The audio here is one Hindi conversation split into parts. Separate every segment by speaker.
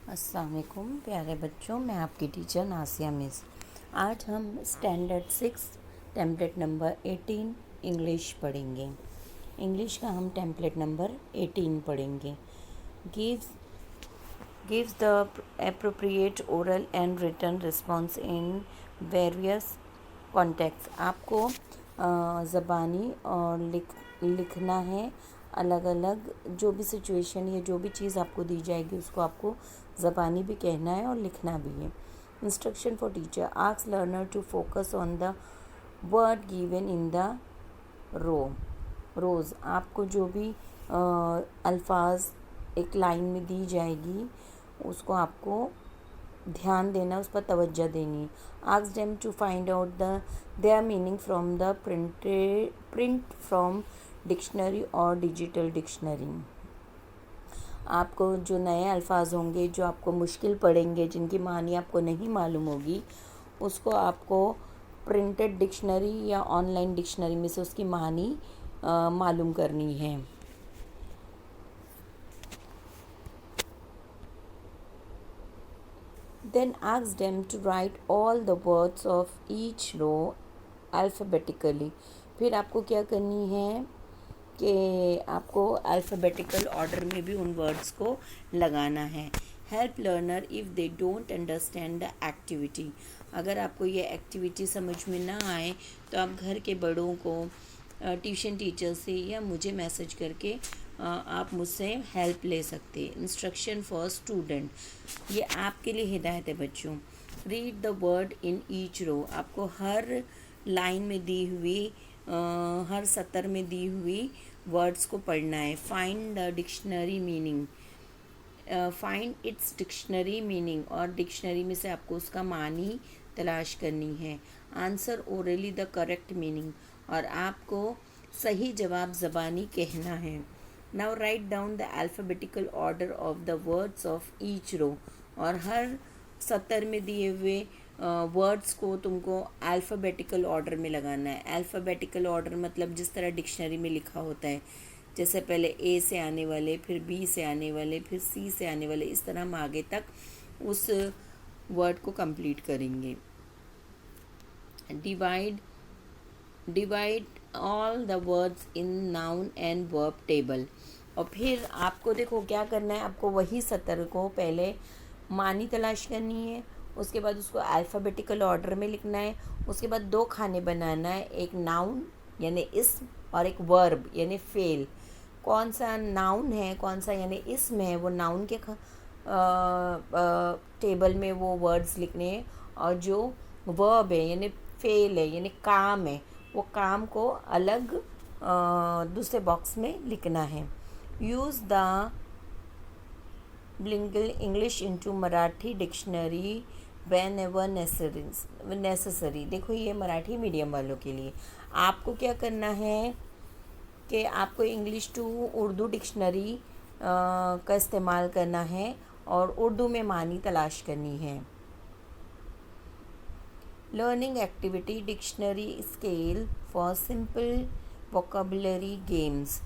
Speaker 1: अस्सलाम वालेकुम प्यारे बच्चों, मैं आपकी टीचर नासिया मिस। आज हम स्टैंडर्ड 6 टेम्पलेट नंबर 18 इंग्लिश पढ़ेंगे। इंग्लिश का हम टेम्पलेट नंबर 18 पढ़ेंगे। Gives gives the appropriate oral and written response in various context. आपको ज़बानी और लिखना है। अलग अलग जो भी सिचुएशन या जो भी चीज़ आपको दी जाएगी उसको आपको ज़बानी भी कहना है और लिखना भी है। Instruction for teacher, ask learner to focus on the word given in the rows. आपको जो भी अल्फाज एक लाइन में दी जाएगी उसको आपको ध्यान देना, उस पर तवज्जो देनी है। Ask them to find out their meaning from the print from dictionary और डिजिटल डिक्शनरी। आपको जो नए अल्फाज होंगे, जो आपको मुश्किल पड़ेंगे, जिनकी मानी आपको नहीं मालूम होगी, उसको आपको प्रिंटेड डिक्शनरी या ऑनलाइन डिक्शनरी में से उसकी मानी मालूम करनी है। Then ask them to write all the words of each row alphabetically. फिर आपको क्या करनी है कि आपको अल्फ़ाबेटिकल ऑर्डर में भी उन वर्ड्स को लगाना है। Help learner if they don't understand the activity. अगर आपको ये एक्टिविटी समझ में ना आए तो आप घर के बड़ों को, ट्यूशन टीचर से या मुझे मैसेज करके आप मुझसे हेल्प ले सकते हैं। इंस्ट्रक्शन फॉर स्टूडेंट, ये आपके लिए हिदायत है बच्चों। Read the word in each row. आपको हर लाइन में दी हुई हर सतर में दी हुई वर्ड्स को पढ़ना है। Find the dictionary meaning, find its dictionary meaning, और डिक्शनरी में से आपको उसका मानी तलाश करनी है। Answer orally the correct meaning, और आपको सही जवाब ज़बानी कहना है। Now write down the alphabetical order of the words of each row, और हर सतर में दिए हुए वर्ड्स को तुमको अल्फ़ाबेटिकल ऑर्डर में लगाना है। अल्फ़ाबेटिकल ऑर्डर मतलब जिस तरह डिक्शनरी में लिखा होता है, जैसे पहले ए से आने वाले, फिर बी से आने वाले, फिर सी से आने वाले, इस तरह हम आगे तक उस वर्ड को कंप्लीट करेंगे। Divide all the words in noun and verb table. और फिर आपको देखो क्या करना है, आपको वही सतर को पहले मानी तलाश करनी है, उसके बाद उसको अल्फ़ाबेटिकल ऑर्डर में लिखना है, उसके बाद दो खाने बनाना है, एक नाउन यानी इस्म और एक वर्ब यानी फेल। कौन सा नाउन है, कौन सा यानी इस्म है, वो नाउन के टेबल में वो वर्ड्स लिखने हैं, और जो वर्ब है यानी फेल है यानी काम है, वो काम को अलग दूसरे बॉक्स में लिखना है। Use the bilingual English into Marathi dictionary whenever necessary. देखो ये मराठी मीडियम वालों के लिए आपको क्या करना है कि आपको इंग्लिश टू उर्दू डिक्शनरी का इस्तेमाल करना है और उर्दू में मानी तलाश करनी है। Learning activity dictionary scale for simple vocabulary games.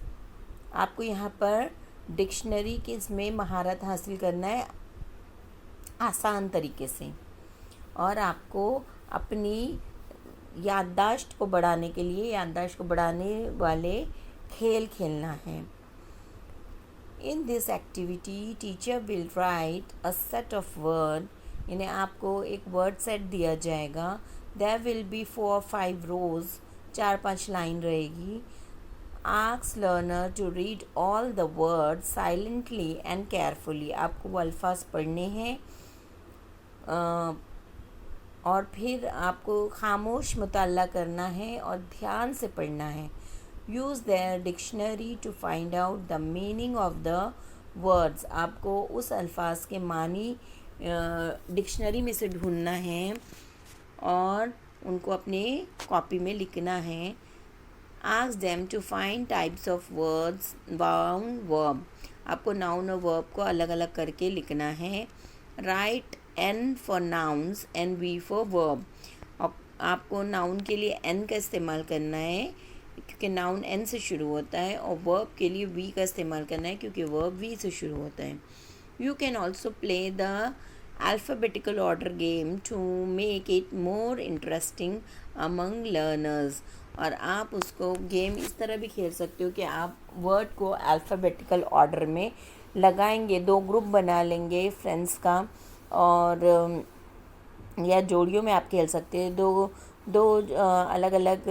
Speaker 1: आपको यहाँ पर डिक्शनरी के इसमें महारत हासिल करना है आसान तरीके से, और आपको अपनी याददाश्त को बढ़ाने के लिए याददाश्त को बढ़ाने वाले खेल खेलना है। In this activity teacher will write a set of word, यानी आपको एक वर्ड सेट दिया जाएगा। There will be 4 or 5 rows, 4-5 line रहेगी। Ask learner to read all the word silently and carefully. आपको वो अल्फाज पढ़ने हैं और फिर आपको खामोश मुताला करना है और ध्यान से पढ़ना है। Use their dictionary to find out the meaning of the words. आपको उस अल्फाज के मानी डिक्शनरी में से ढूंढना है और उनको अपने कॉपी में लिखना है। Ask them to find types of words, noun verb. आपको नाउन और वर्ब को अलग अलग करके लिखना है। Right N for nouns and V for verb. आपको नाउन के लिए N का इस्तेमाल करना है क्योंकि नाउन N से शुरू होता है, और वर्ब के लिए V का इस्तेमाल करना है क्योंकि वर्ब V से शुरू होता है। You can also play the alphabetical order game to make it more interesting among learners. और आप उसको गेम इस तरह भी खेल सकते हो कि आप वर्ड को अल्फ़ाबेटिकल ऑर्डर में लगाएंगे, दो ग्रुप बना लेंगे फ्रेंड्स का, और या जोड़ियों में आप खेल सकते हैं। दो दो अलग अलग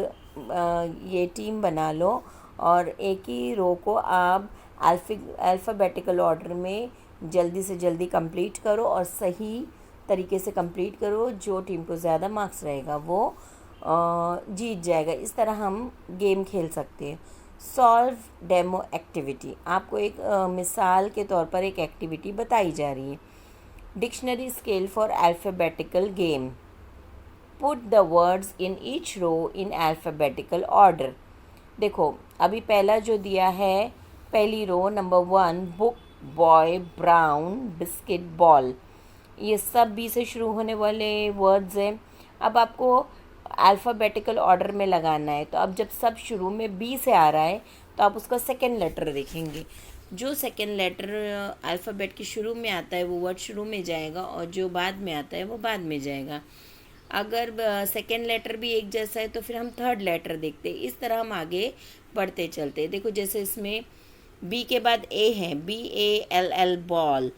Speaker 1: ये टीम बना लो और एक ही रो को आप अल्फ़ाबेटिकल ऑर्डर में जल्दी से जल्दी कंप्लीट करो और सही तरीके से कंप्लीट करो। जो टीम को ज़्यादा मार्क्स रहेगा वो जीत जाएगा। इस तरह हम गेम खेल सकते हैं। सॉल्व डेमो एक्टिविटी, आपको एक मिसाल के तौर पर एक एक्टिविटी बताई जा रही है। Dictionary scale for alphabetical game, put the words in each row in alphabetical order. देखो अभी पहला जो दिया है, पहली row number 1, book, boy, brown, biscuit, ball, ये सब बी से शुरू होने वाले वर्ड्स हैं। अब आपको अल्फ़ाबेटिकल ऑर्डर में लगाना है, तो अब जब सब शुरू में बी से आ रहा है तो आप उसका सेकेंड लेटर देखेंगे। जो सेकेंड लेटर अल्फ़ाबेट के शुरू में आता है वो वर्ड शुरू में जाएगा और जो बाद में आता है वो बाद में जाएगा। अगर सेकेंड लेटर भी एक जैसा है तो फिर हम थर्ड लेटर देखते हैं। इस तरह हम आगे बढ़ते चलते हैं। देखो जैसे इसमें बी के बाद ए है, BALL बॉल,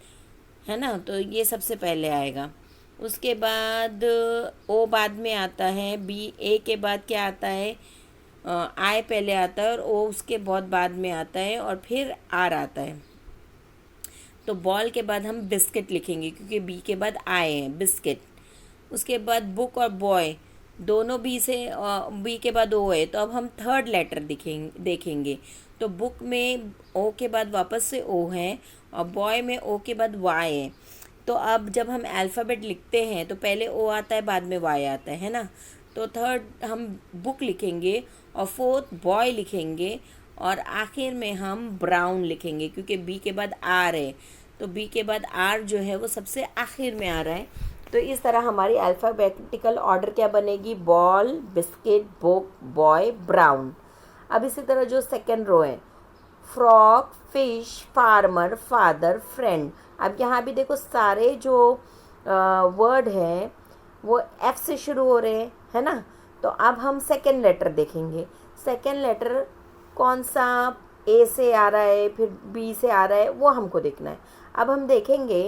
Speaker 1: है ना, तो ये सबसे पहले आएगा। उसके बाद ओ बाद में आता है, ए के बाद क्या आता है, आई पहले आता है और ओ उसके बहुत बाद में आता है और फिर आर आता है। तो बॉल के बाद हम बिस्किट लिखेंगे क्योंकि बी के बाद आए हैं, बिस्किट। उसके बाद बुक और बॉय दोनों बी के बाद ओ है, तो अब हम थर्ड लेटर देखेंगे। तो बुक में ओ के बाद वापस से ओ है और बॉय में ओ के बाद वाई है। तो अब जब हम अल्फ़ाबेट लिखते हैं तो पहले ओ आता है, बाद में वाई आता है ना। तो थर्ड हम बुक लिखेंगे और फोर्थ बॉय लिखेंगे और आखिर में हम ब्राउन लिखेंगे क्योंकि बी के बाद आर है। तो बी के बाद आर जो है वो सबसे आखिर में आ रहा है। तो इस तरह हमारी अल्फ़ाबेटिकल ऑर्डर क्या बनेगी, ball, biscuit, book, boy, brown. अब इसी तरह जो सेकेंड रो है, frog, fish, farmer, father, friend. अब यहाँ भी देखो सारे जो वर्ड हैं वो एफ से शुरू हो रहे हैं, है ना। तो अब हम सेकेंड लेटर देखेंगे। सेकेंड लेटर कौन सा ए से आ रहा है फिर बी से आ रहा है वो हमको देखना है। अब हम देखेंगे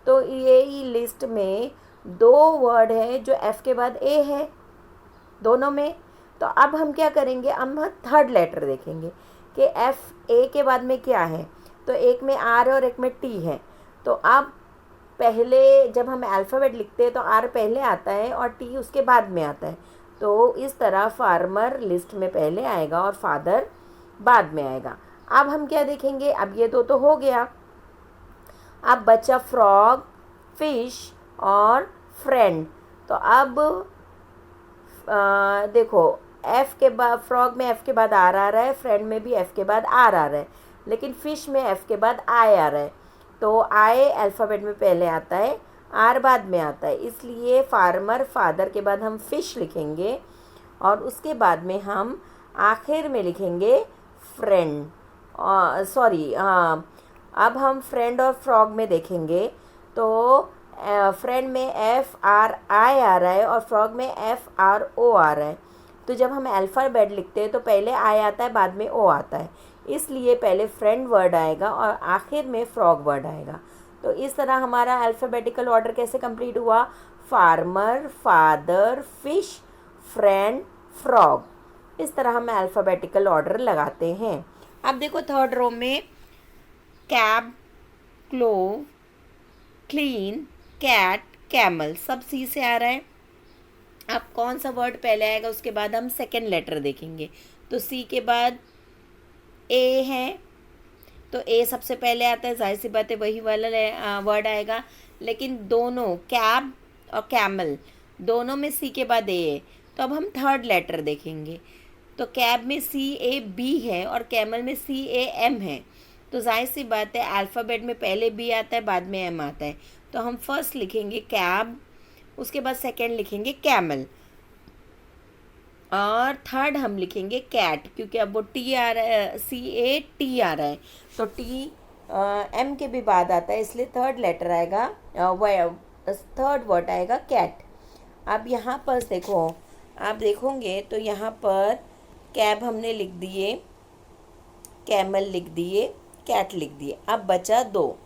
Speaker 1: तो ये ही लिस्ट में दो वर्ड है जो एफ के बाद ए है दोनों में। तो अब हम क्या करेंगे, अब हम थर्ड लेटर देखेंगे कि एफ ए के बाद में क्या है। तो एक में आर है और एक में टी है। तो अब पहले जब हम अल्फ़ाबेट लिखते हैं तो आर पहले आता है और टी उसके बाद में आता है। तो इस तरह फार्मर लिस्ट में पहले आएगा और फादर बाद में आएगा। अब हम क्या देखेंगे, अब ये दो तो हो गया। अब बचा फ्रॉग, फिश और फ्रेंड। तो अब देखो एफ़ के बाद फ्रॉग में एफ़ के बाद आर आ रहा है, फ्रेंड में भी एफ़ के बाद आर आ रहा है, लेकिन फ़िश में एफ़ के बाद आई आ रहा है। तो आई अल्फ़ाबेट में पहले आता है, आर बाद में आता है, इसलिए फार्मर फादर के बाद हम फ़िश लिखेंगे और उसके बाद में हम आखिर में लिखेंगे फ्रेंड। सॉरी हाँ, अब हम फ्रेंड और फ्रॉग में देखेंगे तो फ्रेंड में एफ़ आर आई आ रहा है और फ्रॉग में एफ़ आर ओ आ रहा है। तो जब हम अल्फ़ाबेट लिखते हैं तो पहले आई आता है, बाद में ओ आता है, इसलिए पहले फ्रेंड वर्ड आएगा और आखिर में फ्रॉग वर्ड आएगा। तो इस तरह हमारा अल्फ़ाबेटिकल ऑर्डर कैसे कंप्लीट हुआ, farmer, father, fish, friend, frog. इस तरह हम अल्फ़ाबेटिकल ऑर्डर लगाते हैं। अब देखो थर्ड रो में cab, clove, clean, cat, camel, सब सी से आ रहा है। अब कौन सा वर्ड पहले आएगा उसके बाद हम सेकेंड लेटर देखेंगे। तो सी के बाद ए है तो ए सबसे पहले आता है, जाहिर सी बात है वही वाला वर्ड आएगा। लेकिन दोनों कैब और कैमल दोनों में सी के बाद ए है, तो अब हम थर्ड लेटर देखेंगे। तो कैब में CAB है और कैमल में CAM है। तो जाहिर सी बात है अल्फ़ाबेट में पहले बी आता है, बाद में एम आता है। तो हम फर्स्ट लिखेंगे कैब, उसके बाद सेकंड लिखेंगे कैमल और थर्ड हम लिखेंगे कैट, क्योंकि अब वो टी आ रहा है, CAT आ रहा है। तो टी एम के भी बाद आता है, इसलिए थर्ड लेटर आएगा, थर्ड वर्ड आएगा कैट। अब यहाँ पर देखो, आप देखोगे तो यहाँ पर कैब हमने लिख दिए, कैमल लिख दिए, कैट लिख दिए। अब बचा दो,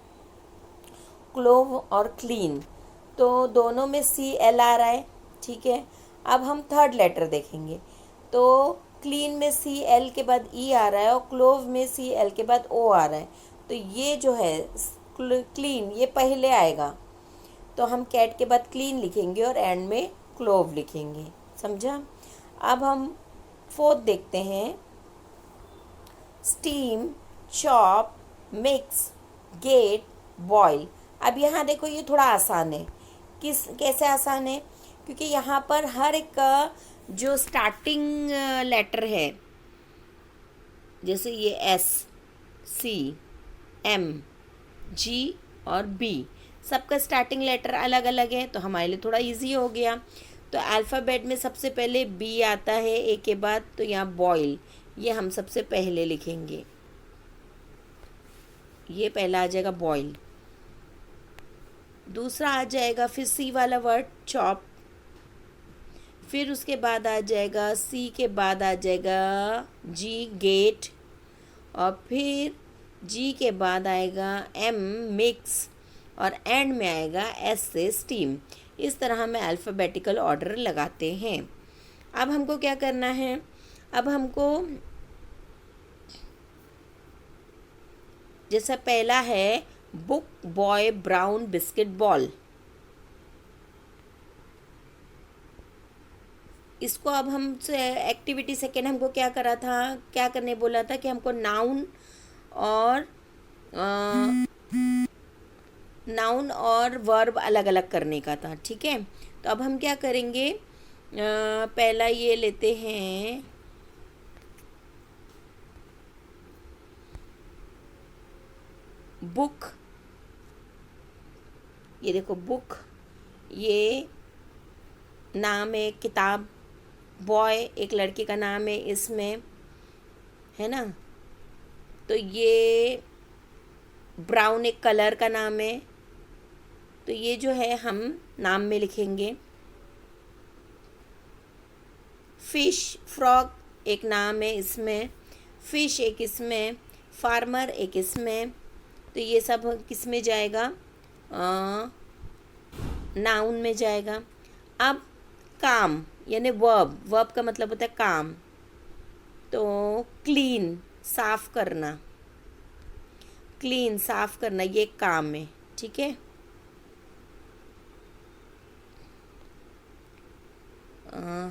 Speaker 1: क्लोव और क्लीन, तो दोनों में सी एल आ रहा है, ठीक है। अब हम थर्ड लेटर देखेंगे तो क्लीन में सी एल के बाद ई आ रहा है और क्लोव में सी एल के बाद ओ आ रहा है, तो ये जो है क्लीन ये पहले आएगा, तो हम कैट के बाद क्लीन लिखेंगे और एंड में क्लोव लिखेंगे, समझा। अब हम फोर्थ देखते हैं, steam, chop, mix, get, boil. अब यहाँ देखो ये थोड़ा आसान है। कैसे आसान है? क्योंकि यहाँ पर हर एक का जो स्टार्टिंग लेटर है, जैसे ये एस, सी, एम, जी और बी, सबका स्टार्टिंग लेटर अलग अलग है, तो हमारे लिए थोड़ा इजी हो गया। तो अल्फ़ाबेट में सबसे पहले बी आता है ए के बाद, तो यहाँ बॉयल, ये हम सबसे पहले लिखेंगे, ये पहला आ जाएगा बॉयल। दूसरा आ जाएगा फिर सी वाला वर्ड चॉप, फिर उसके बाद आ जाएगा सी के बाद आ जाएगा जी गेट, और फिर जी के बाद आएगा एम मिक्स, और एंड में आएगा एस से स्टीम। इस तरह हमें अल्फ़ाबेटिकल ऑर्डर लगाते हैं। अब हमको क्या करना है? अब हमको जैसा पहला है book, boy, brown, biscuit, ball, इसको अब हम एक्टिविटी सेकेंड हमको क्या करा था, क्या करने बोला था कि हमको नाउन और वर्ब अलग अलग करने का था, ठीक है। तो अब हम क्या करेंगे, पहला ये लेते हैं बुक, ये देखो बुक, ये नाम है किताब, बॉय एक लड़के का नाम है इसमें, है ना। तो ये ब्राउन एक कलर का नाम है, तो ये जो है हम नाम में लिखेंगे। फिश, फ्रॉग एक नाम है इसमें, फिश एक इसमें, फार्मर एक इसमें, तो ये सब किस में जाएगा, नाउन में जाएगा। अब काम यानी वर्ब, वर्ब का मतलब होता है काम, तो क्लीन साफ करना, क्लीन साफ करना ये काम है, ठीक है।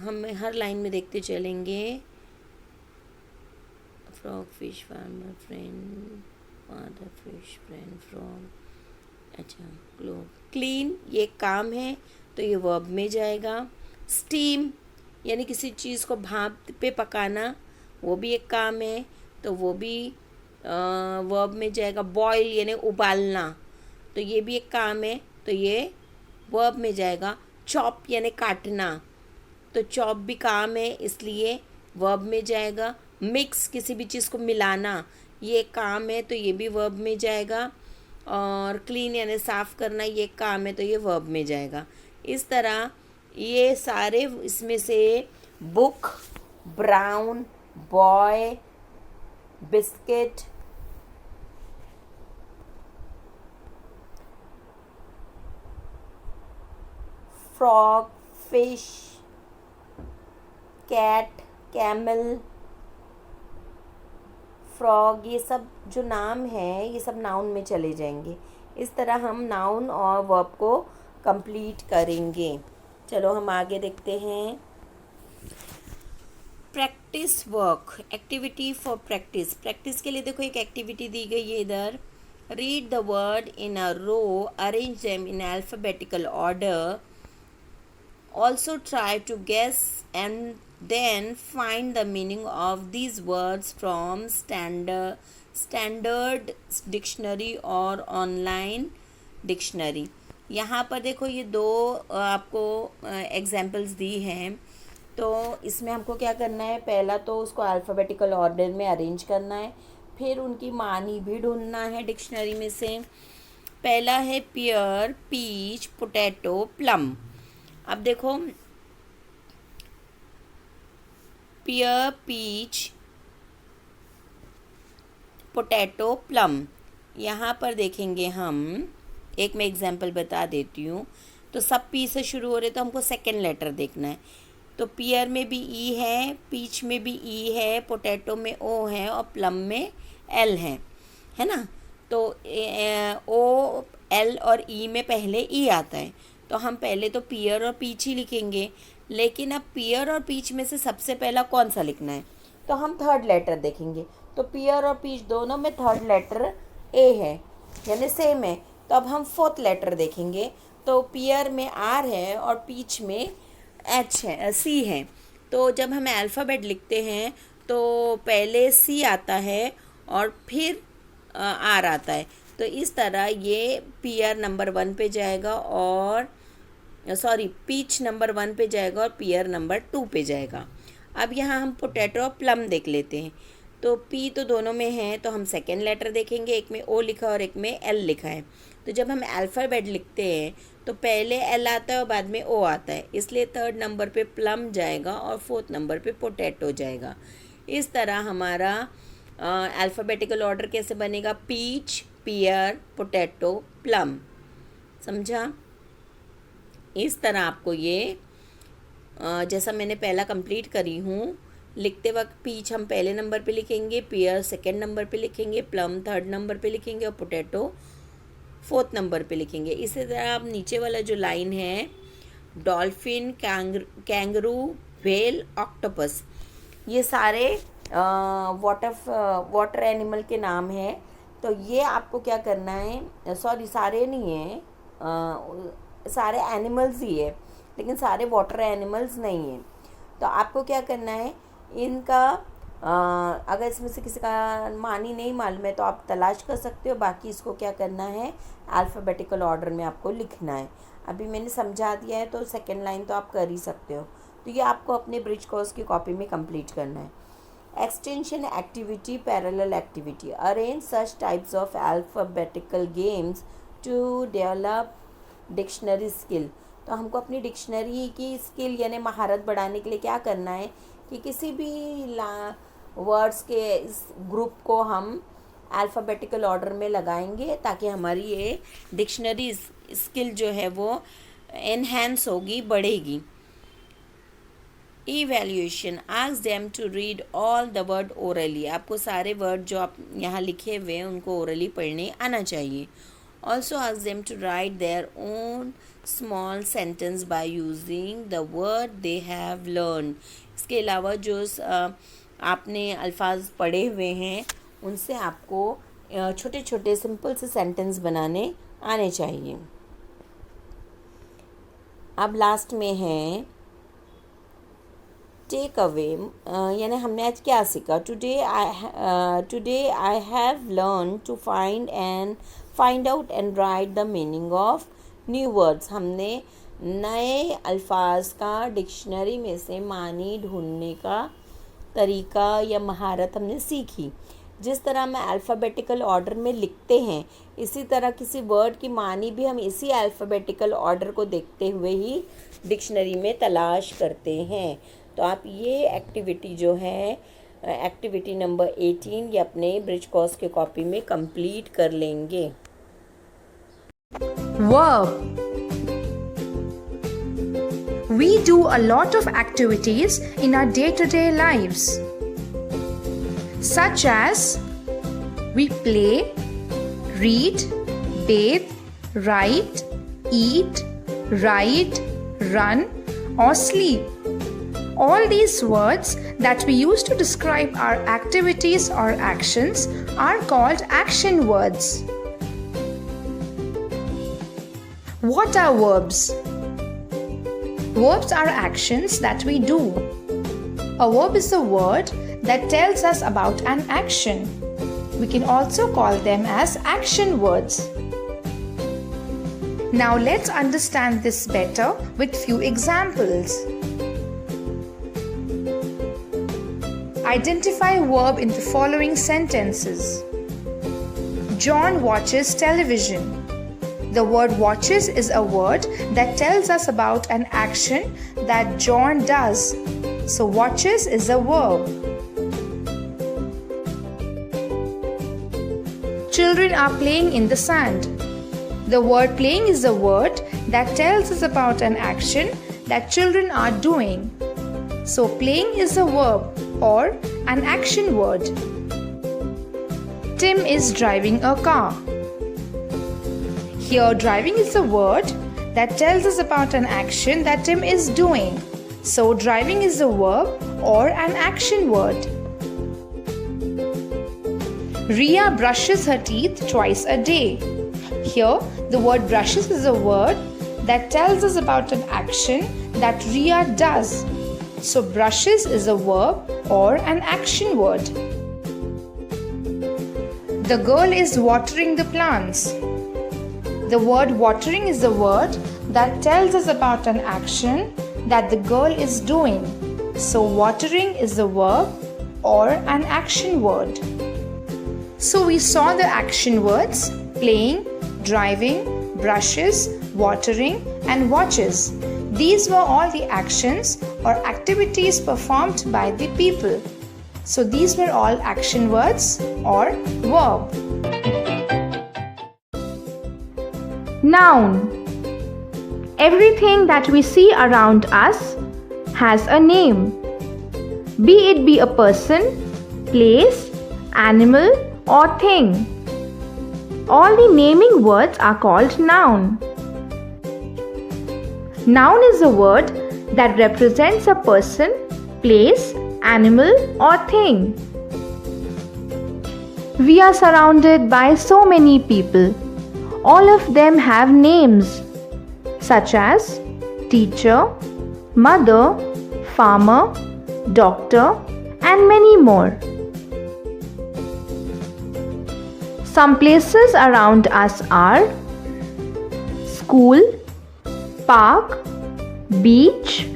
Speaker 1: हम हर लाइन में देखते चलेंगे। Frog, fish, farmer, friend, father, fish, friend, frog, अच्छा ग्लोब, क्लीन ये काम है, तो ये वर्ब में जाएगा। स्टीम यानी किसी चीज़ को भाप पे पकाना, वो भी एक काम है, तो वो भी वर्ब में जाएगा। बॉयल यानी उबालना, तो ये भी एक काम है, तो ये वर्ब में जाएगा। चॉप यानी काटना, तो चॉप भी काम है, इसलिए वर्ब में जाएगा। मिक्स किसी भी चीज़ को मिलाना, ये काम है, तो ये भी वर्ब में जाएगा। और क्लीन यानी साफ़ करना, ये काम है, तो ये वर्ब में जाएगा। इस तरह ये सारे इसमें से book, brown, boy, biscuit, frog, fish, cat, camel, frog, ये सब जो नाम है ये सब नाउन में चले जाएंगे। इस तरह हम नाउन और वर्ब को कंप्लीट करेंगे। चलो हम आगे देखते हैं। Practice work, activity for practice. Practice के लिए देखो एक एक्टिविटी दी गई है इधर। Read the word in a row, arrange them in alphabetical order, also try to guess and then find the meaning of these words from standard dictionary और online dictionary। यहाँ पर देखो ये दो आपको एग्जाम्पल्स दी हैं, तो इसमें हमको क्या करना है, पहला तो उसको अल्फ़ाबेटिकल ऑर्डर में अरेंज करना है, फिर उनकी मानी भी ढूंढना है डिक्शनरी में से। पहला है पियर, पीच, पोटैटो, प्लम। अब देखो, पियर, पीच, पोटैटो, प्लम, यहाँ पर देखेंगे हम, एक मैं एग्जांपल बता देती हूँ। तो सब पी से शुरू हो रहे तो हमको सेकंड लेटर देखना है। तो पियर में भी ई है, पीच में भी ई है, पोटैटो में ओ है और प्लम में एल है ना। तो ओ, एल और ई में पहले ई आता है, तो हम पहले तो पियर और पीच ही लिखेंगे। लेकिन अब पियर और पीच में से सबसे पहला कौन सा लिखना है, तो हम थर्ड लेटर देखेंगे। तो पियर और पीच दोनों में थर्ड लेटर ए है, यानी सेम है। तो अब हम फोर्थ लेटर देखेंगे। तो पियर में आर है और पीच में एच है, सी है। तो जब हम अल्फ़ाबेट लिखते हैं तो पहले सी आता है और फिर आर आता है। तो इस तरह ये पियर नंबर 1 पे जाएगा और पीच नंबर 1 पे जाएगा और पियर नंबर 2 पे जाएगा। अब यहाँ हम पोटैटो और प्लम देख लेते हैं। तो पी तो दोनों में है, तो हम सेकेंड लेटर देखेंगे, एक में ओ लिखा और एक में एल लिखा है। तो जब हम अल्फ़ाबेट लिखते हैं तो पहले एल आता है और बाद में ओ आता है, इसलिए थर्ड नंबर पे प्लम जाएगा और फोर्थ नंबर पे पोटैटो जाएगा। इस तरह हमारा अल्फ़ाबेटिकल ऑर्डर कैसे बनेगा, पीच, पियर, पोटैटो, प्लम। समझा? इस तरह आपको ये जैसा मैंने पहला कंप्लीट करी हूँ, लिखते वक्त पीच हम पहले नंबर पे लिखेंगे, पियर सेकंड नंबर पे लिखेंगे, प्लम थर्ड नंबर पे लिखेंगे और पोटैटो फोर्थ नंबर पे लिखेंगे। इसी तरह आप नीचे वाला जो लाइन है, डॉल्फिन, कैंगरू, व्हेल, ऑक्टोपस, ये सारे वाटर एनिमल के नाम हैं। तो ये आपको क्या करना है, सारे नहीं हैं, सारे एनिमल्स ही है, लेकिन सारे वाटर एनिमल्स नहीं हैं। तो आपको क्या करना है, इनका अगर इसमें से किसी का मानी नहीं मालूम है तो आप तलाश कर सकते हो। बाकी इसको क्या करना है, अल्फ़ाबेटिकल ऑर्डर में आपको लिखना है। अभी मैंने समझा दिया है, तो सेकेंड लाइन तो आप कर ही सकते हो। तो ये आपको अपने ब्रिज कोर्स की कॉपी में कंप्लीट करना है। Extension activity, parallel activity, arrange such types of alphabetical games to develop dictionary skill. तो हमको अपनी डिक्शनरी की स्किल यानी महारत बढ़ाने के लिए क्या करना है कि किसी भी वर्ड्स के इस ग्रुप को हम अल्फ़ाबेटिकल ऑर्डर में लगाएंगे, ताकि हमारी ये डिक्शनरी स्किल जो है वो एनहेंस होगी, बढ़ेगी। Evaluation, ask them to read all the word orally. आपको सारे वर्ड जो आप यहाँ लिखे हुए हैं उनको ओरली पढ़ने आना चाहिए। Also ask them to write their own small sentence by using the word they have learned. इसके अलावा जो आपने अल्फाज पढ़े हुए हैं उनसे आपको छोटे छोटे सिंपल से सेंटेंस बनाने आने चाहिए। अब लास्ट में है टेक अवे, यानी हमने आज क्या सीखा। Today I have learn to find out and write the meaning of new words. हमने नए अल्फाज का डिक्शनरी में से मानी ढूंढने का तरीका या महारत हमने सीखी। जिस तरह हम अल्फ़ाबेटिकल ऑर्डर में लिखते हैं, इसी तरह किसी वर्ड की मानी भी हम इसी अल्फ़ाबेटिकल ऑर्डर को देखते हुए ही डिक्शनरी में तलाश करते हैं। तो आप ये एक्टिविटी जो है, एक्टिविटी नंबर 18, ये अपने ब्रिज कोर्स के कॉपी में कंप्लीट कर लेंगे।
Speaker 2: Verb. We do a lot of activities in our day-to-day lives, such as we play, read, bathe, write, eat, ride, run, or sleep. All these words that we use to describe our activities or actions are called action words. What are verbs? Verbs are actions that we do. A verb is a word that tells us about an action. We can also call them as action words. Now let's understand this better with few examples. Identify verb in the following sentences. John watches television. The word watches is a word that tells us about an action that John does. So watches is a verb. Children are playing in the sand. The word playing is a word that tells us about an action that children are doing. So playing is a verb or an action word. Tim is driving a car. Here driving is a word that tells us about an action that Tim is doing. So driving is a verb or an action word. Ria brushes her teeth twice a day. Here the word brushes is a word that tells us about an action that Ria does. So brushes is a verb or an action word. The girl is watering the plants. The word watering is a word that tells us about an action that the girl is doing. So watering is a verb or an action word. So we saw the action words playing, driving, brushes, watering and watches. These were all the actions or activities performed by the people. So these were all action words or verb. Noun. Everything that we see around us has a name. Be it be a person, place, animal or thing. All the naming words are called noun. Noun is a word that represents a person, place, animal or thing. We are surrounded by so many people. All of them have names such as teacher, mother, farmer, doctor and many more. Some places around us are school, park, beach,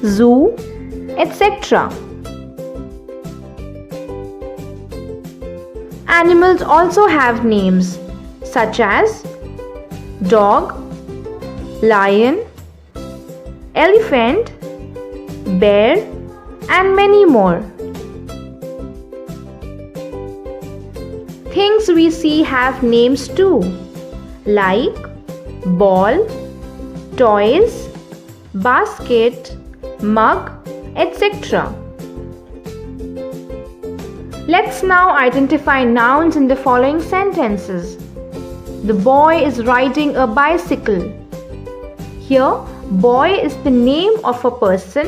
Speaker 2: zoo, etc. Animals also have names such as dog, lion, elephant, bear and many more. Things we see have names too, like ball, toys, basket, mug, etc. Let's now identify nouns in the following sentences. The boy is riding a bicycle. Here, boy is the name of a person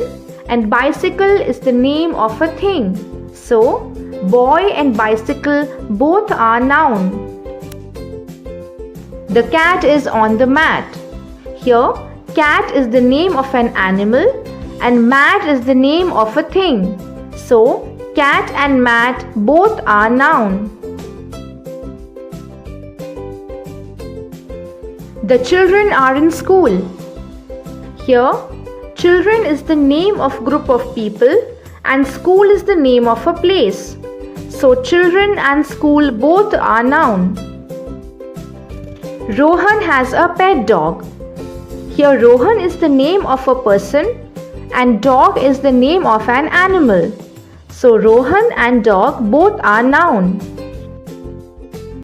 Speaker 2: and bicycle is the name of a thing. So, boy and bicycle both are noun. The cat is on the mat. Here, cat is the name of an animal and mat is the name of a thing. So, cat and mat both are noun. The children are in school. Here, children is the name of group of people and school is the name of a place. So, children and school both are noun. Rohan has a pet dog. Here, Rohan is the name of a person and dog is the name of an animal. So, Rohan and dog both are noun.